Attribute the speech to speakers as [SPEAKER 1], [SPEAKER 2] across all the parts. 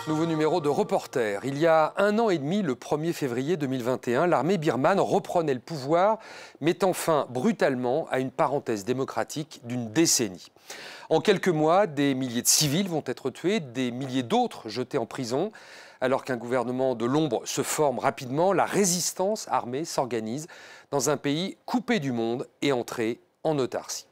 [SPEAKER 1] Nouveau numéro de Reporter. Il y a 1 an et demi, le 1er février 2021, l'armée birmane reprenait le pouvoir, mettant fin brutalement à une parenthèse démocratique d'une décennie. En quelques mois, des milliers de civils vont être tués, des milliers d'autres jetés en prison. Alors qu'un gouvernement de l'ombre se forme rapidement, la résistance armée s'organise dans un pays coupé du monde et entré en autarcie.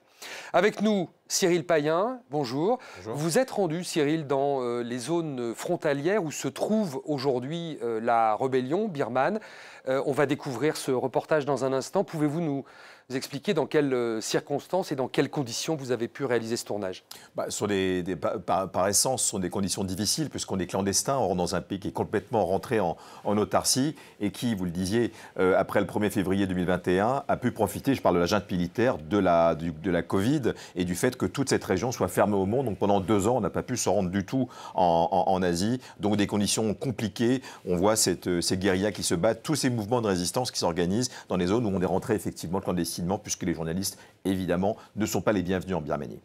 [SPEAKER 1] Avec nous, Cyril Payen, bonjour. Bonjour. Vous êtes rendu, Cyril, dans les zones frontalières où se trouve aujourd'hui la rébellion birmane. On va découvrir ce reportage dans un instant. Pouvez-vous nous expliquer dans quelles circonstances et dans quelles conditions vous avez pu réaliser ce tournage?
[SPEAKER 2] Par essence, ce sont des conditions difficiles puisqu'on est clandestin, on rentre dans un pays qui est complètement rentré en autarcie et qui, vous le disiez, après le 1er février 2021, a pu profiter, je parle de la junte militaire, de la Covid et du fait que toute cette région soit fermée au monde. Donc pendant 2 ans, on n'a pas pu se rendre du tout en Asie. Donc des conditions compliquées. On voit ces guérillas qui se battent, tous ces mouvements de résistance qui s'organisent dans les zones où on est rentré effectivement clandestinement, puisque les journalistes, évidemment, ne sont pas les bienvenus en Birmanie.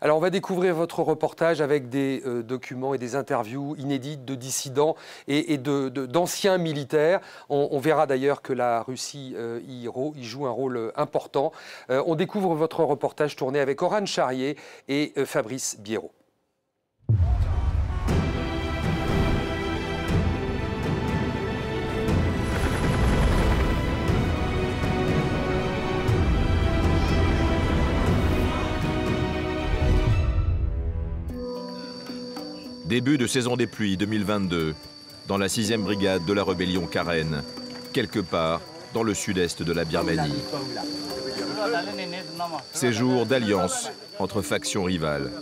[SPEAKER 1] Alors, on va découvrir votre reportage avec des documents et des interviews inédites de dissidents et d'anciens militaires. On verra d'ailleurs que la Russie y joue un rôle important. On découvre votre reportage tourné avec Oran Charrier et Fabrice Biérot.
[SPEAKER 3] Début de saison des pluies 2022, dans la 6e brigade de la rébellion Karen, quelque part dans le sud-est de la Birmanie. Ces jours d'alliance entre factions rivales.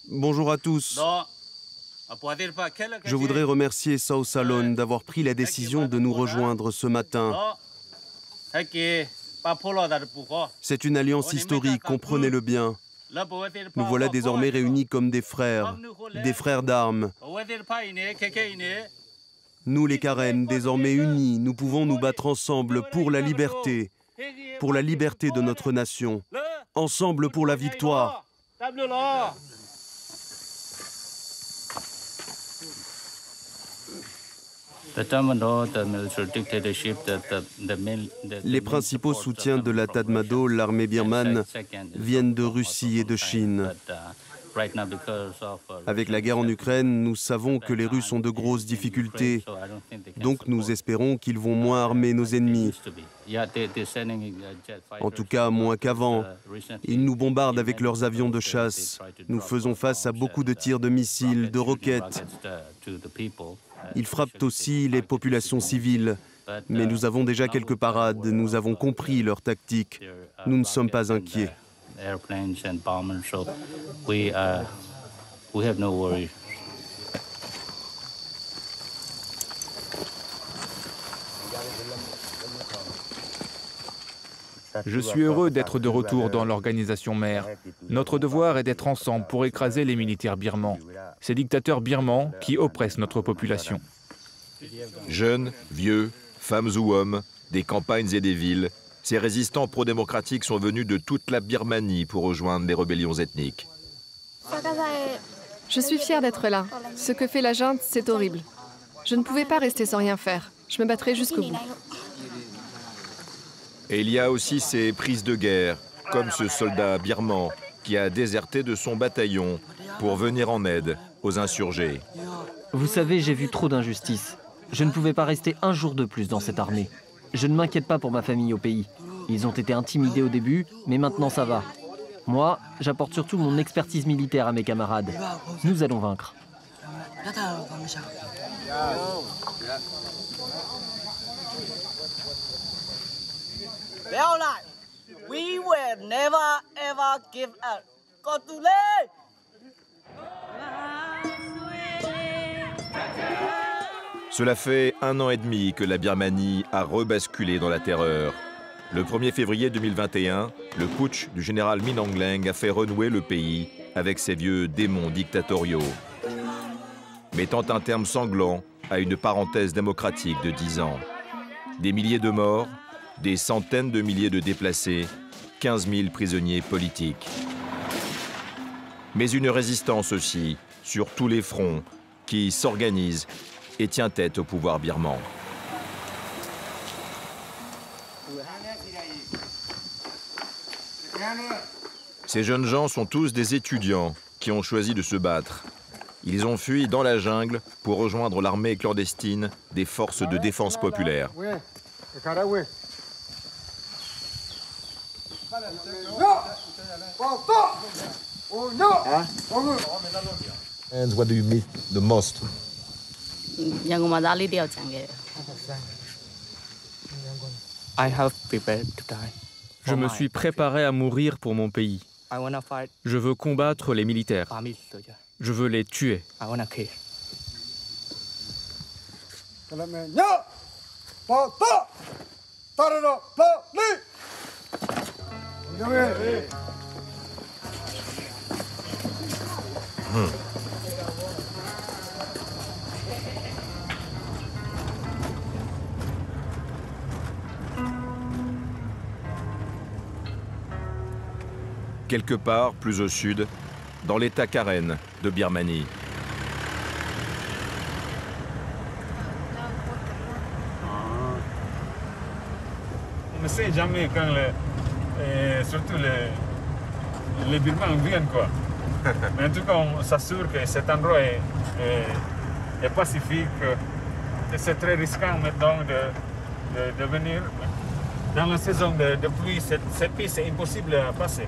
[SPEAKER 4] Bonjour à tous. Je voudrais remercier Sao Salon d'avoir pris la décision de nous rejoindre ce matin. C'est une alliance historique, comprenez-le bien. Nous voilà désormais réunis comme des frères d'armes. Nous les Karen, désormais unis, nous pouvons nous battre ensemble pour la liberté de notre nation, ensemble pour la victoire. Les principaux soutiens de la Tatmadaw, l'armée birmane, viennent de Russie et de Chine. Avec la guerre en Ukraine, nous savons que les Russes ont de grosses difficultés. Donc nous espérons qu'ils vont moins armer nos ennemis. En tout cas, moins qu'avant. Ils nous bombardent avec leurs avions de chasse. Nous faisons face à beaucoup de tirs de missiles, de roquettes. Ils frappent aussi les populations civiles. Mais nous avons déjà quelques parades. Nous avons compris leur tactique. Nous ne sommes pas inquiets.
[SPEAKER 5] Je suis heureux d'être de retour dans l'organisation mère. Notre devoir est d'être ensemble pour écraser les militaires birmans, ces dictateurs birmans qui oppressent notre population.
[SPEAKER 3] Jeunes, vieux, femmes ou hommes, des campagnes et des villes, ces résistants pro-démocratiques sont venus de toute la Birmanie pour rejoindre les rébellions ethniques.
[SPEAKER 6] Je suis fière d'être là. Ce que fait la junte, c'est horrible. Je ne pouvais pas rester sans rien faire. Je me battrai jusqu'au bout.
[SPEAKER 3] Et il y a aussi ces prises de guerre, comme ce soldat birman qui a déserté de son bataillon pour venir en aide aux insurgés.
[SPEAKER 7] Vous savez, j'ai vu trop d'injustices. Je ne pouvais pas rester un jour de plus dans cette armée. Je ne m'inquiète pas pour ma famille au pays. Ils ont été intimidés au début, mais maintenant ça va. Moi, j'apporte surtout mon expertise militaire à mes camarades. Nous allons vaincre.
[SPEAKER 8] We will never ever give up.
[SPEAKER 3] Cela fait 1 an et demi que la Birmanie a rebasculé dans la terreur. Le 1er février 2021, le putsch du général Min Aung Hlaing a fait renouer le pays avec ses vieux démons dictatoriaux, mettant un terme sanglant à une parenthèse démocratique de 10 ans. Des milliers de morts, des centaines de milliers de déplacés, 15 000 prisonniers politiques. Mais une résistance aussi, sur tous les fronts, qui s'organise et tient tête au pouvoir birman. Ces jeunes gens sont tous des étudiants qui ont choisi de se battre. Ils ont fui dans la jungle pour rejoindre l'armée clandestine des forces de défense populaire. And what do you miss the most?
[SPEAKER 9] I have prepared to die.
[SPEAKER 5] Je me suis préparé à mourir pour mon pays.
[SPEAKER 9] I wanna fight
[SPEAKER 5] Je veux combattre les militaires.
[SPEAKER 9] army soldier.
[SPEAKER 5] Je veux les tuer.
[SPEAKER 9] I wanna kill.
[SPEAKER 3] Quelque part plus au sud, dans l'état Karen de Birmanie.
[SPEAKER 10] On ne sait jamais quand surtout les Birmans viennent, quoi. Mais en tout cas, on s'assure que cet endroit est pacifique. Et c'est très risquant maintenant de venir. Dans la saison de pluie, cette piste c'est impossible à passer.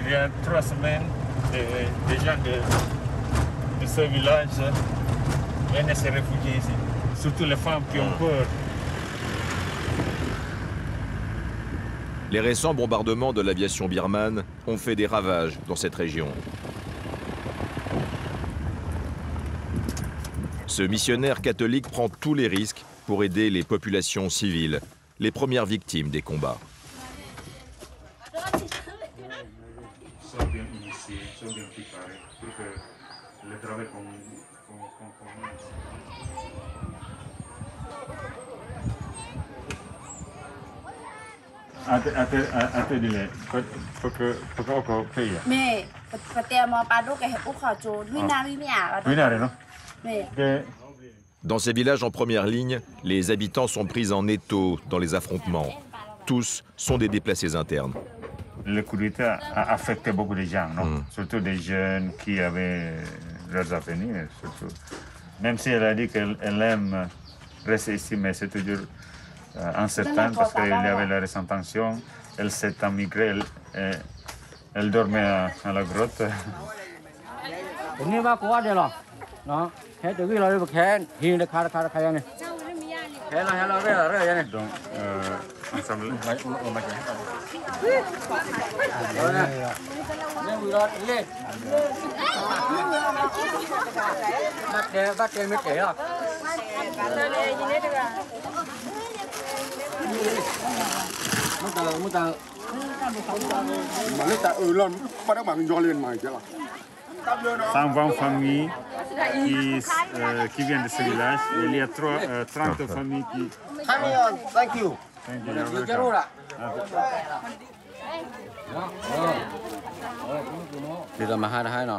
[SPEAKER 10] Il y a 3 semaines, des gens de ce village viennent se réfugier ici. Surtout les femmes qui ont peur.
[SPEAKER 3] Les récents bombardements de l'aviation birmane ont fait des ravages dans cette région. Ce missionnaire catholique prend tous les risques pour aider les populations civiles, les premières victimes des combats.
[SPEAKER 11] Mais
[SPEAKER 3] Dans ces villages en première ligne, les habitants sont pris en étau dans les affrontements. Tous sont des déplacés internes.
[SPEAKER 10] Le coup d'État a affecté beaucoup de gens, non? Surtout des jeunes qui avaient leurs avenirs. Surtout. Même si elle a dit qu'elle aime rester ici, mais c'est toujours incertain parce qu'il y avait la intention. Elle s'est immigrée, elle dormait à la grotte. Donc, ensemble. Sans 20 familles qui viennent de ce village. Il y a 30 familles qui...
[SPEAKER 11] Thank you.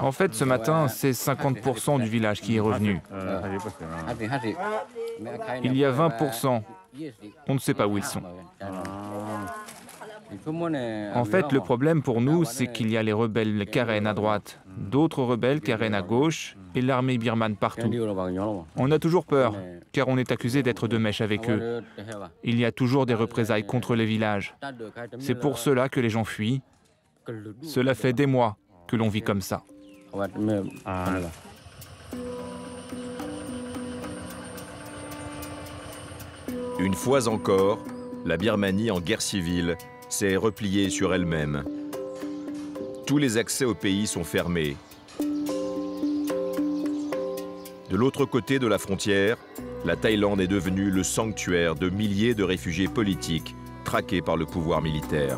[SPEAKER 5] En fait, ce matin, c'est 50% du village qui est revenu. Il y a 20%. On ne sait pas où ils sont. En fait, le problème pour nous, c'est qu'il y a les rebelles Karen à droite, d'autres rebelles Karen à gauche et l'armée birmane partout. On a toujours peur, car on est accusé d'être de mèche avec eux. Il y a toujours des représailles contre les villages. C'est pour cela que les gens fuient. Cela fait des mois que l'on vit comme ça.
[SPEAKER 3] Une fois encore, la Birmanie en guerre civile s'est repliée sur elle-même. Tous les accès au pays sont fermés. De l'autre côté de la frontière, la Thaïlande est devenue le sanctuaire de milliers de réfugiés politiques traqués par le pouvoir militaire.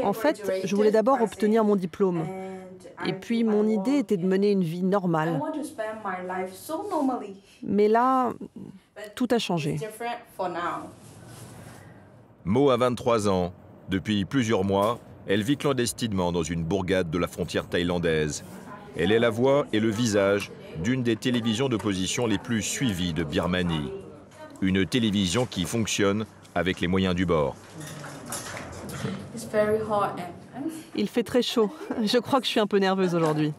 [SPEAKER 12] En fait, je voulais d'abord obtenir mon diplôme. Et puis, mon idée était de mener une vie normale. Mais là, tout a changé.
[SPEAKER 3] Mo a 23 ans. Depuis plusieurs mois, elle vit clandestinement dans une bourgade de la frontière thaïlandaise. Elle est la voix et le visage d'une des télévisions d'opposition les plus suivies de Birmanie. Une télévision qui fonctionne avec les moyens du bord.
[SPEAKER 12] Il fait très chaud. Je crois que je suis un peu nerveuse aujourd'hui.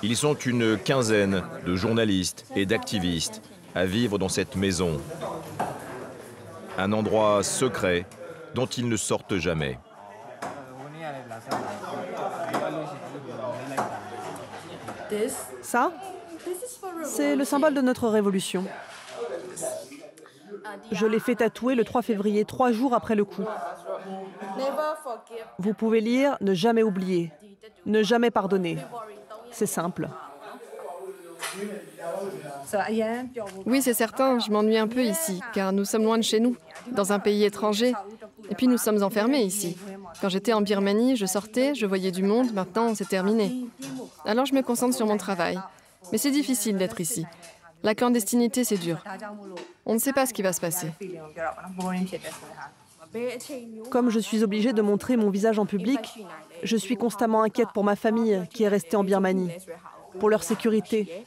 [SPEAKER 3] Ils sont une quinzaine de journalistes et d'activistes à vivre dans cette maison. Un endroit secret dont ils ne sortent jamais.
[SPEAKER 12] Ça, c'est le symbole de notre révolution. Je l'ai fait tatouer le 3 février, 3 jours après le coup. Vous pouvez lire « Ne jamais oublier »,« Ne jamais pardonner ». C'est simple.
[SPEAKER 6] Oui, c'est certain, je m'ennuie un peu ici, car nous sommes loin de chez nous, dans un pays étranger. Et puis nous sommes enfermés ici. Quand j'étais en Birmanie, je sortais, je voyais du monde, maintenant c'est terminé. Alors je me concentre sur mon travail. Mais c'est difficile d'être ici. La clandestinité, c'est dur. On ne sait pas ce qui va se passer.
[SPEAKER 12] Comme je suis obligée de montrer mon visage en public, je suis constamment inquiète pour ma famille qui est restée en Birmanie, pour leur sécurité.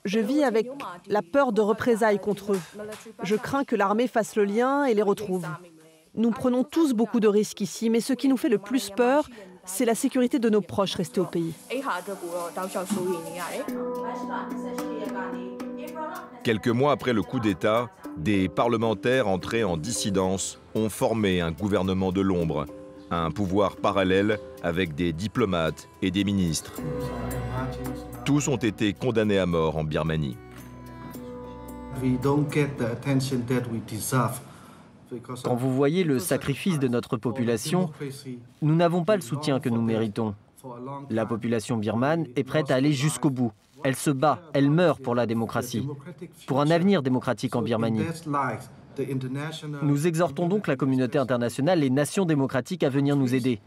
[SPEAKER 12] Je vis avec la peur de représailles contre eux. Je crains que l'armée fasse le lien et les retrouve. Nous prenons tous beaucoup de risques ici, mais ce qui nous fait le plus peur, c'est la sécurité de nos proches restés au pays.
[SPEAKER 3] Quelques mois après le coup d'État, des parlementaires entrés en dissidence ont formé un gouvernement de l'ombre, un pouvoir parallèle avec des diplomates et des ministres. Tous ont été condamnés à mort en Birmanie.
[SPEAKER 7] Quand vous voyez le sacrifice de notre population, nous n'avons pas le soutien que nous méritons. La population birmane est prête à aller jusqu'au bout. Elle se bat, elle meurt pour la démocratie, pour un avenir démocratique en Birmanie. Nous exhortons donc la communauté internationale, les nations démocratiques à venir nous aider.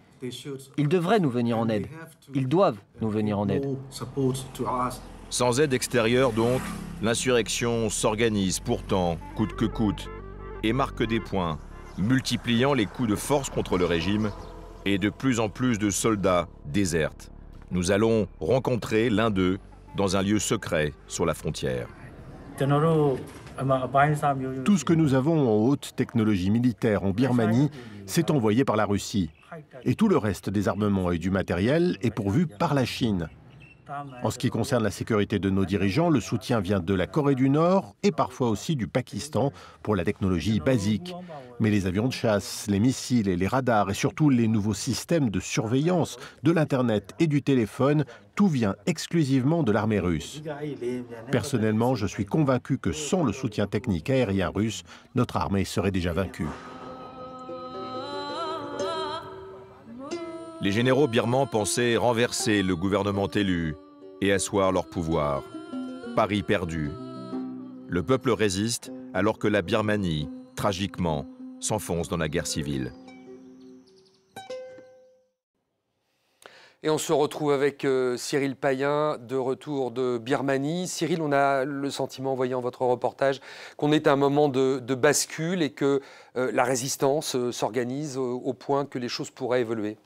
[SPEAKER 7] Ils devraient nous venir en aide. Ils doivent nous venir en aide.
[SPEAKER 3] Sans aide extérieure donc, l'insurrection s'organise pourtant, coûte que coûte, et marque des points, multipliant les coups de force contre le régime, et de plus en plus de soldats désertent. Nous allons rencontrer l'un d'eux dans un lieu secret sur la frontière.
[SPEAKER 13] Tout ce que nous avons en haute technologie militaire en Birmanie, c'est envoyé par la Russie. Et tout le reste des armements et du matériel est pourvu par la Chine. En ce qui concerne la sécurité de nos dirigeants, le soutien vient de la Corée du Nord et parfois aussi du Pakistan pour la technologie basique. Mais les avions de chasse, les missiles et les radars et surtout les nouveaux systèmes de surveillance, de l'Internet et du téléphone, tout vient exclusivement de l'armée russe. Personnellement, je suis convaincu que sans le soutien technique aérien russe, notre armée serait déjà vaincue.
[SPEAKER 3] Les généraux birmans pensaient renverser le gouvernement élu et asseoir leur pouvoir. Pari perdu. Le peuple résiste alors que la Birmanie, tragiquement, s'enfonce dans la guerre civile.
[SPEAKER 1] Et on se retrouve avec Cyril Payen, de retour de Birmanie. Cyril, on a le sentiment, en voyant votre reportage, qu'on est à un moment de bascule et que la résistance s'organise au point que les choses pourraient évoluer.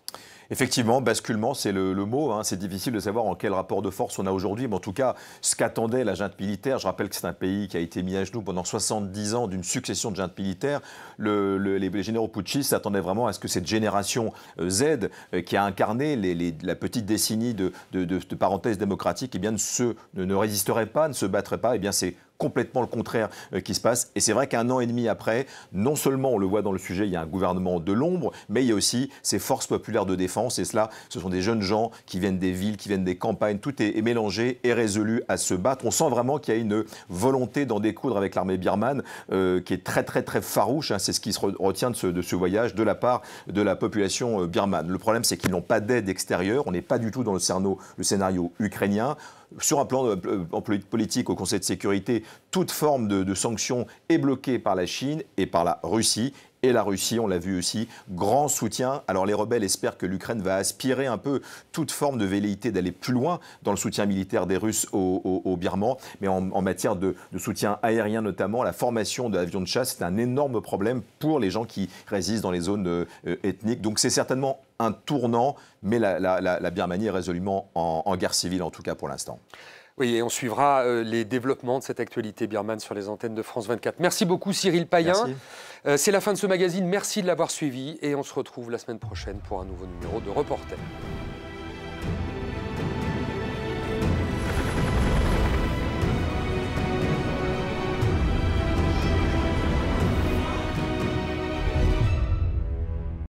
[SPEAKER 2] Effectivement, basculement, c'est le mot. Hein. C'est difficile de savoir en quel rapport de force on a aujourd'hui. Mais en tout cas, ce qu'attendait la junte militaire, je rappelle que c'est un pays qui a été mis à genoux pendant 70 ans d'une succession de juntes militaires. Les généraux putschistes s'attendaient vraiment à ce que cette génération Z, qui a incarné la petite décennie de parenthèse démocratique, eh bien, ne résisterait pas, ne se battrait pas. Eh bien, c'est complètement le contraire qui se passe. Et c'est vrai qu'un an et demi après, non seulement on le voit dans le sujet, il y a un gouvernement de l'ombre, mais il y a aussi ces forces populaires de défense. Et cela, ce sont des jeunes gens qui viennent des villes, qui viennent des campagnes. Tout est mélangé et résolu à se battre. On sent vraiment qu'il y a une volonté d'en découdre avec l'armée birmane qui est très, très, très farouche. Hein. C'est ce qui se retient de ce voyage de la part de la population birmane. Le problème, c'est qu'ils n'ont pas d'aide extérieure. On n'est pas du tout dans le scénario ukrainien. Sur un plan politique au Conseil de sécurité, toute forme de sanctions est bloquée par la Chine et par la Russie. Et la Russie, on l'a vu aussi, grand soutien. Alors les rebelles espèrent que l'Ukraine va aspirer un peu toute forme de velléité d'aller plus loin dans le soutien militaire des Russes aux Birmans. Mais en matière de soutien aérien notamment, la formation d'avions de chasse, c'est un énorme problème pour les gens qui résident dans les zones ethniques. Donc c'est certainement un tournant, mais la Birmanie est résolument en guerre civile, en tout cas pour l'instant.
[SPEAKER 1] Oui, et on suivra les développements de cette actualité birmane sur les antennes de France 24. Merci beaucoup Cyril Payen. C'est la fin de ce magazine, merci de l'avoir suivi et on se retrouve la semaine prochaine pour un nouveau numéro de Reporter.